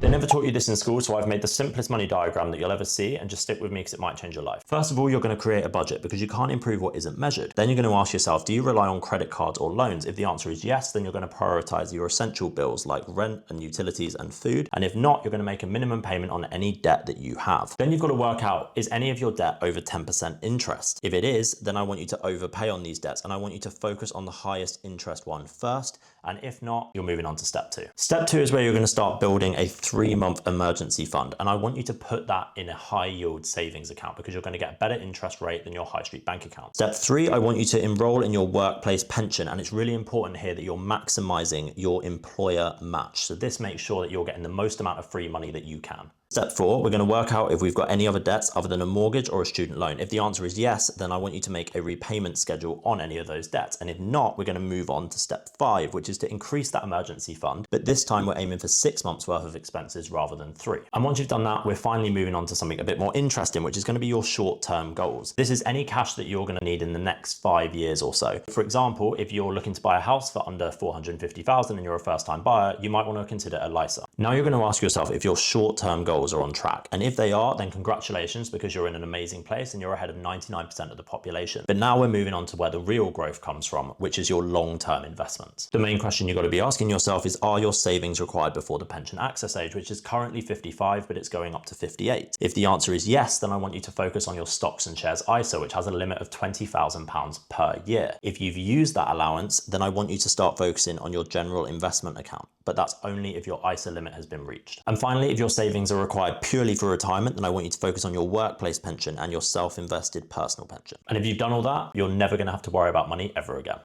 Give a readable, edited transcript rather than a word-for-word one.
They never taught you this in school, so I've made the simplest money diagram that you'll ever see, and just stick with me because it might change your life. First of all, you're going to create a budget because you can't improve what isn't measured. Then you're going to ask yourself, do you rely on credit cards or loans? If the answer is yes, then you're going to prioritize your essential bills like rent and utilities and food. And if not, you're going to make a minimum payment on any debt that you have. Then you've got to work out, is any of your debt over 10% interest? If it is, then I want you to overpay on these debts, and I want you to focus on the highest interest one first. And if not, you're moving on to step 2. Step 2 is where you're going to start building a 3-month emergency fund. And I want you to put that in a high yield savings account because you're going to get a better interest rate than your high street bank account. Step 3, I want you to enroll in your workplace pension. And it's really important here that you're maximizing your employer match. So this makes sure that you're getting the most amount of free money that you can. Step 4, we're going to work out if we've got any other debts other than a mortgage or a student loan. If the answer is yes, then I want you to make a repayment schedule on any of those debts. And if not, we're going to move on to step 5, which is to increase that emergency fund. But this time we're aiming for 6 months worth of expenses rather than 3. And once you've done that, we're finally moving on to something a bit more interesting, which is going to be your short-term goals. This is any cash that you're going to need in the next 5 years or so. For example, if you're looking to buy a house for under 450,000 and you're a first-time buyer, you might want to consider a LISA. Now you're going to ask yourself if your short-term goals are on track. And if they are, then congratulations, because you're in an amazing place and you're ahead of 99% of the population. But now we're moving on to where the real growth comes from, which is your long-term investments. The main question you've got to be asking yourself is, are your savings required before the pension access age, which is currently 55, but it's going up to 58? If the answer is yes, then I want you to focus on your stocks and shares ISA, which has a limit of £20,000 per year. If you've used that allowance, then I want you to start focusing on your general investment account. But that's only if your ISA limit has been reached. And finally, if your savings are required purely for retirement, then I want you to focus on your workplace pension and your self-invested personal pension. And if you've done all that, you're never going to have to worry about money ever again.